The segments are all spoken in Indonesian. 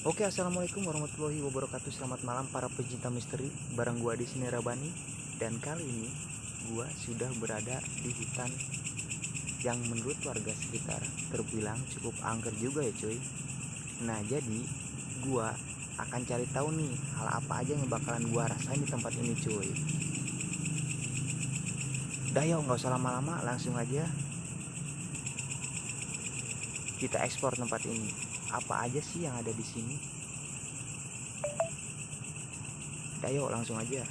Oke, assalamualaikum warahmatullahi wabarakatuh. Selamat malam para pecinta misteri. Bareng gua di sini Rabani. Dan kali ini gua sudah berada di hutan yang menurut warga sekitar terbilang cukup angker juga ya cuy. Nah jadi gua akan cari tahu nih hal apa aja yang bakalan gua rasain di tempat ini cuy. Dah yuk, nggak usah lama-lama, langsung aja kita eksplor tempat ini. Apa aja sih yang ada di sini? Dah yuk, langsung aja.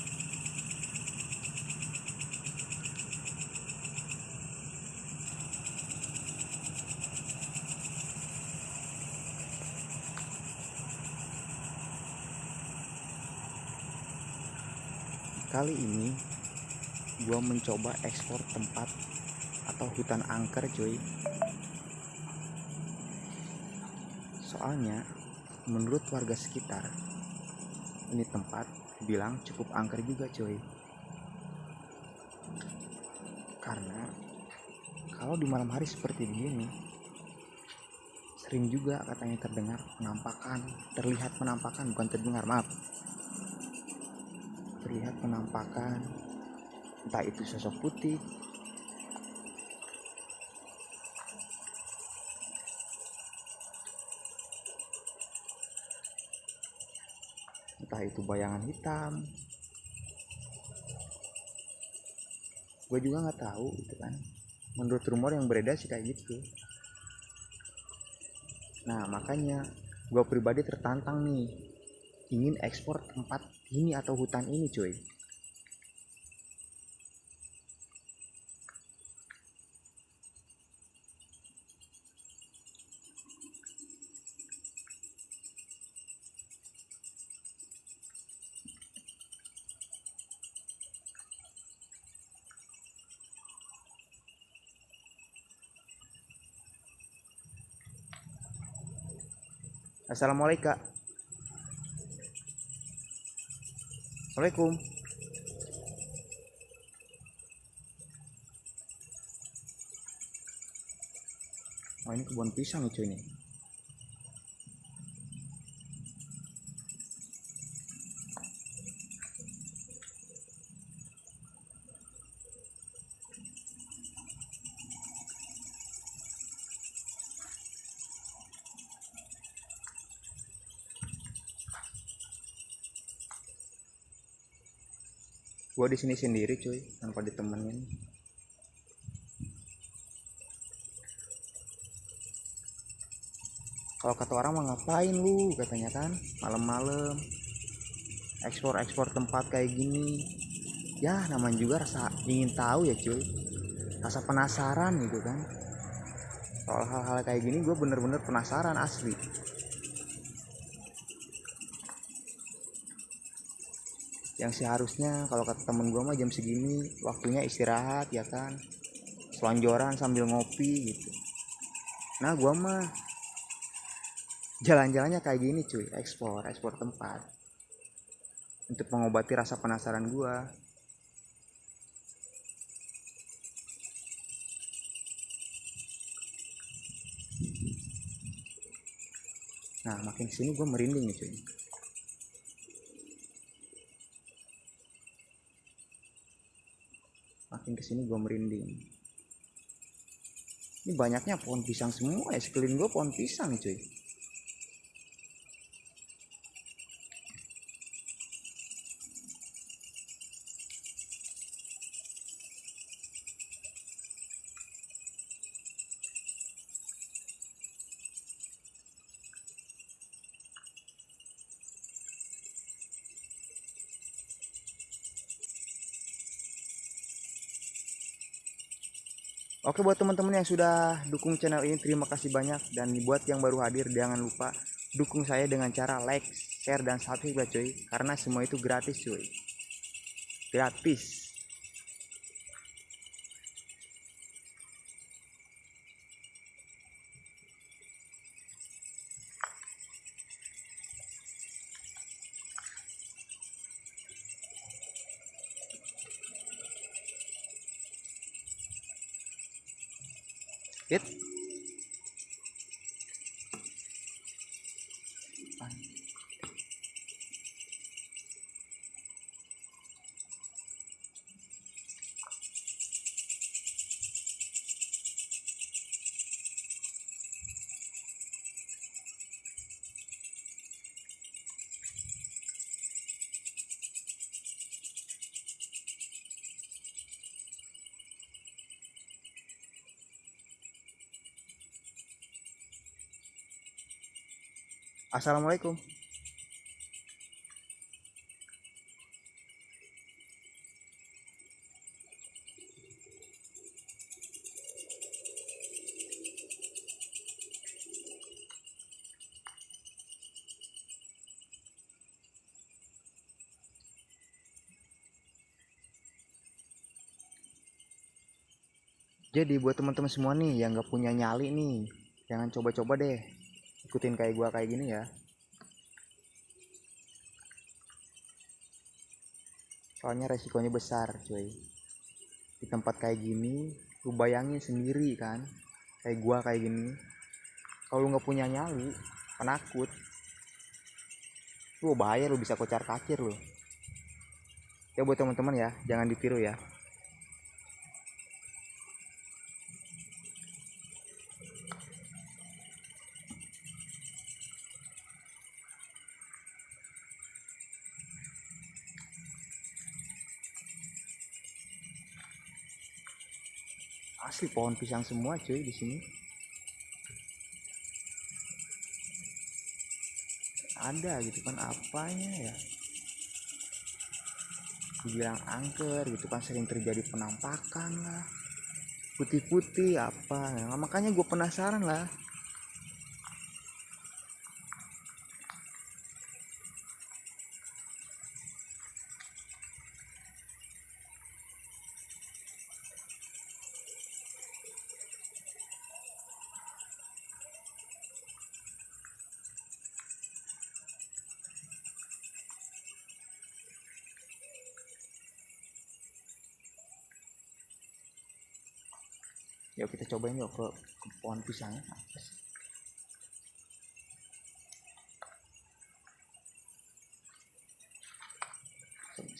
Kali ini gue mencoba ekspor tempat atau hutan angker cuy. Soalnya menurut warga sekitar ini tempat bilang cukup angker juga cuy. Karena kalau di malam hari seperti begini sering juga katanya terlihat penampakan, bukan terdengar, maaf, terlihat penampakan, entah itu sosok putih, entah itu bayangan hitam. Gue juga nggak tahu gitu kan, menurut rumor yang beredar sih kayak gitu. Nah makanya gue pribadi tertantang nih, ingin ekspor tempat ini atau hutan ini cuy. Assalamualaikum. Waalaikumsalam. Oh ini kebun pisang nih cuy nih. Gue di sini sendiri cuy, tanpa ditemenin. Kalau kata orang mah ngapain lu katanya kan, malam-malam ekspor tempat kayak gini. Ya namanya juga rasa ingin tahu ya cuy, rasa penasaran gitu kan. Soal hal-hal kayak gini gue bener-bener penasaran asli. Yang seharusnya kalau kata temen gue mah jam segini waktunya istirahat ya kan, selonjoran sambil ngopi gitu. Nah gue mah jalan-jalannya kayak gini cuy, ekspor tempat untuk mengobati rasa penasaran gue. Nah makin kesini gue merinding nih cuy. Makin kesini gue merinding. Ini banyaknya pohon pisang semua ya, sekeliling gue pohon pisang cuy. Oke, buat teman-teman yang sudah dukung channel ini terima kasih banyak, dan buat yang baru hadir jangan lupa dukung saya dengan cara like, share, dan subscribe cuy, karena semua itu gratis cuy, gratis. It Assalamualaikum. Jadi buat teman-teman semua nih yang gak punya nyali nih, jangan coba-coba deh ikutin kayak gua kayak gini ya. Soalnya resikonya besar cuy. Di tempat kayak gini, lu bayangin sendiri kan, kayak gua kayak gini. Kalau lu nggak punya nyali, penakut, lu bahaya, lu bisa kocar kacir lu. Ya buat teman-teman ya, jangan ditiru ya. Asli pohon pisang semua cuy di sini. Ada gitu kan apanya ya? Dibilang angker gitu kan, sering terjadi penampakan lah. Putih-putih apa? Nah, makanya gue penasaran lah. Yuk kita cobain yuk ke pohon pisangnya.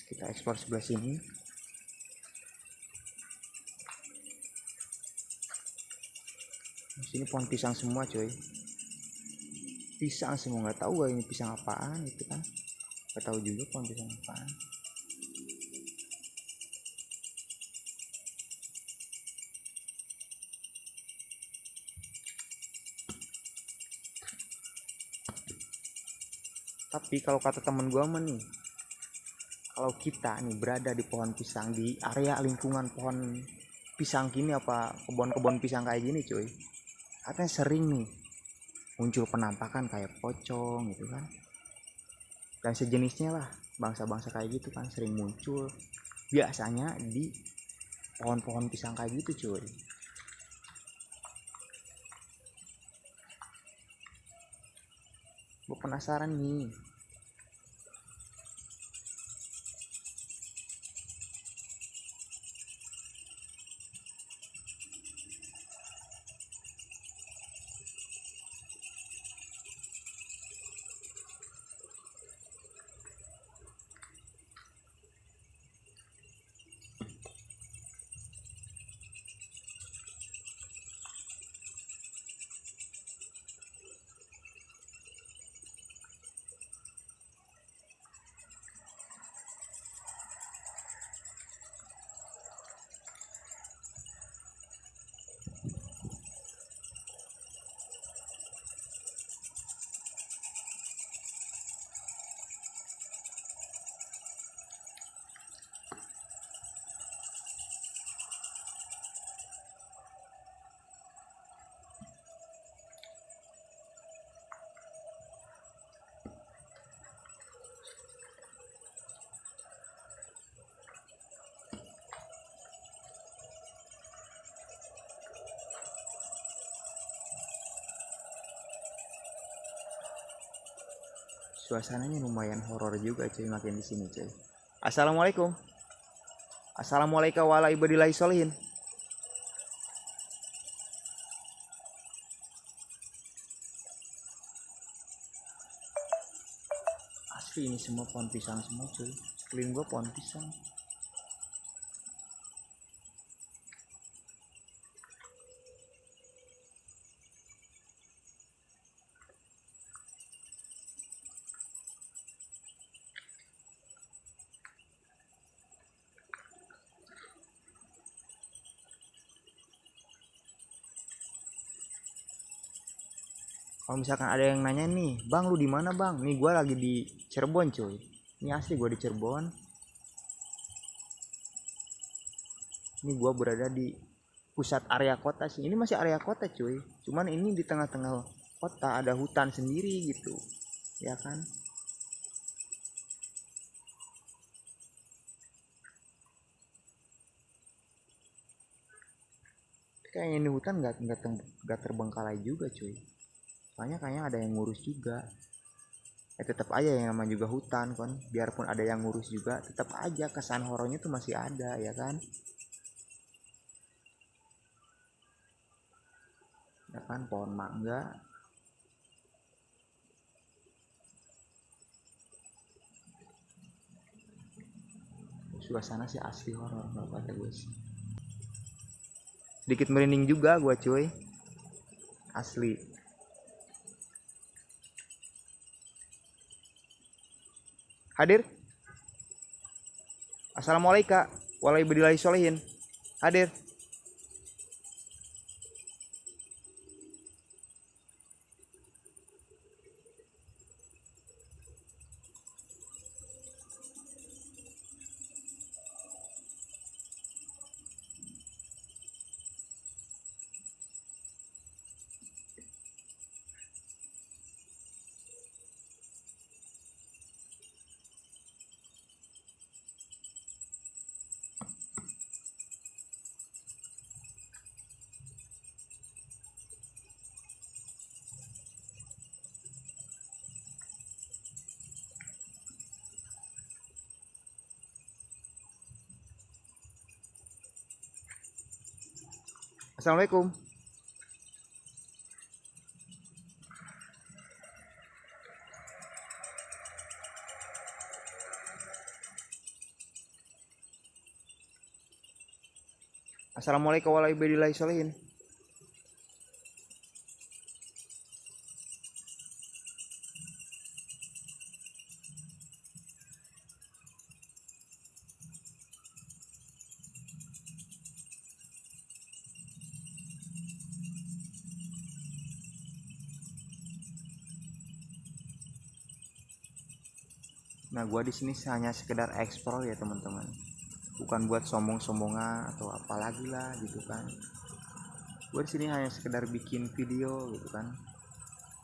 Kita ekspor sebelah sini. Di sini pohon pisang semua cuy. Pisang semua, nggak tahu ini pisang apaan gitu kan. Nggak tahu juga pohon pisang apaan. Tapi kalau kata temen gue mah nih, kalau kita nih berada di pohon pisang, di area lingkungan pohon pisang gini, apa kebun-kebun pisang kayak gini cuy, katanya sering nih muncul penampakan kayak pocong gitu kan, dan sejenisnya lah, bangsa-bangsa kayak gitu kan sering muncul biasanya di pohon-pohon pisang kayak gitu cuy. Gue penasaran nih. Suasananya lumayan horor juga cuy makin di sini cuy. Assalamualaikum. Assalamualaikum warahmatullahi wabarakatuh. Asli ini semua pohon pisang semua cuy. Sekeliling gua pohon pisang. Kalau misalkan ada yang nanya nih, bang lu di mana bang? Nih gue lagi di Cirebon cuy. Ini asli gue di Cirebon. Ini gue berada di pusat area kota sih. Ini masih area kota cuy. Cuman ini di tengah-tengah kota ada hutan sendiri gitu, ya kan? Kayaknya ini hutan nggak terbengkalai juga cuy. Soalnya kayaknya ada yang ngurus juga. Tetap aja yang namanya juga hutan kan, biarpun ada yang ngurus juga tetap aja kesan horornya tuh masih ada, ya kan? Ya kan, pohon mangga. Suasana sih asli horor kalau kata gue sih. Sedikit merinding juga gue cuy, asli. Hadir. Assalamualaikum warahmatullahi hadir. Assalamualaikum. Assalamualaikum warahmatullahi wabarakatuh. Nah, gua di sini hanya sekedar eksplor ya teman-teman. Bukan buat sombong-sombongan atau apalagi lah gitu kan. Gua di sini hanya sekedar bikin video gitu kan.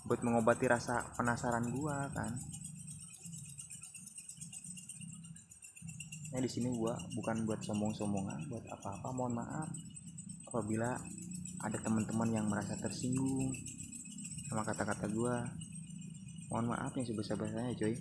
Buat mengobati rasa penasaran gua kan. Nah, di sini gua bukan buat sombong-sombongan, buat apa-apa. Mohon maaf apabila ada teman-teman yang merasa tersinggung sama kata-kata gua. Mohon maaf yang sebesar-besarnya coy.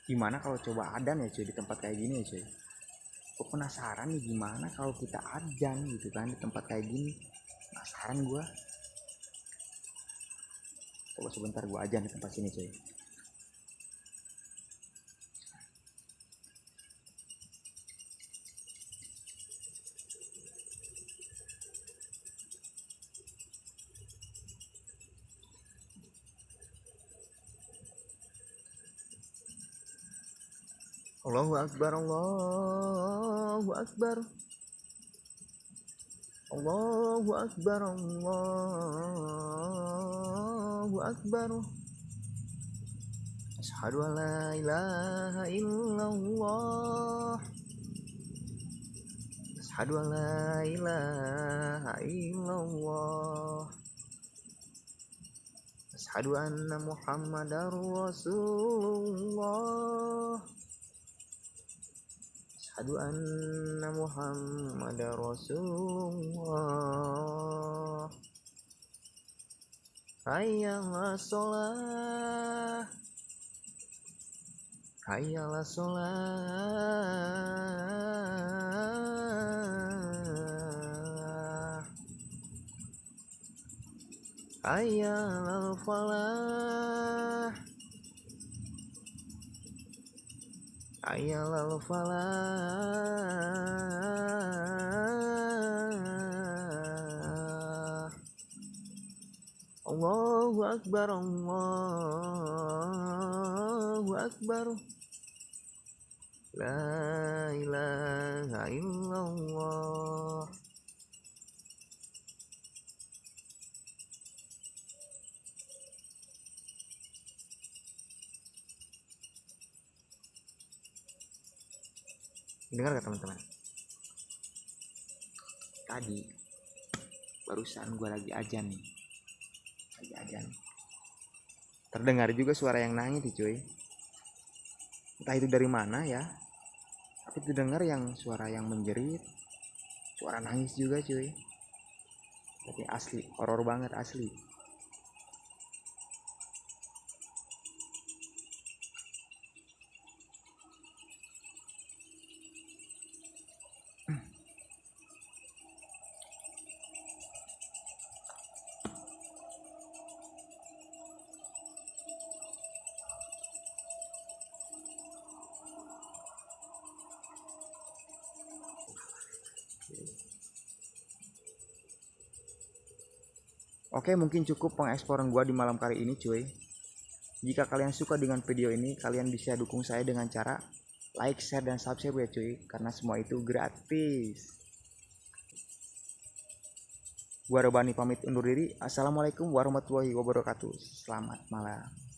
Gimana kalau coba adan ya cuy di tempat kayak gini ya cuy. Gue penasaran nih gimana kalau kita adan gitu kan di tempat kayak gini. Penasaran gue. Coba sebentar gue ajan di tempat sini cuy. Allahu Akbar, Allahu Akbar, Allahu Akbar, Allahu Akbar. Asyhadu an la ilaha illallah. Asyhadu an la ilaha illallah. Asyhadu anna Muhammadar Rasulullah. Asyhadu anna Muhammadar Rasulullah. Hayya 'alas shalah. Hayya 'alas shalah, hayya 'alal falah, hayya 'alal falah. Allahu akbar, Allahu akbar, la ilaha illallah. Dengar gak teman-teman? Tadi barusan gue lagi ajan nih, lagi ajan. Terdengar juga suara yang nangis nih cuy. Entah itu dari mana ya, tapi terdengar yang suara yang menjerit, suara nangis juga cuy. Tapi asli, horor banget asli. Oke, mungkin cukup pengeksploran gua di malam kali ini cuy. Jika kalian suka dengan video ini, kalian bisa dukung saya dengan cara like, share, dan subscribe ya cuy, karena semua itu gratis. Gua Rebani pamit undur diri. Assalamualaikum warahmatullahi wabarakatuh. Selamat malam.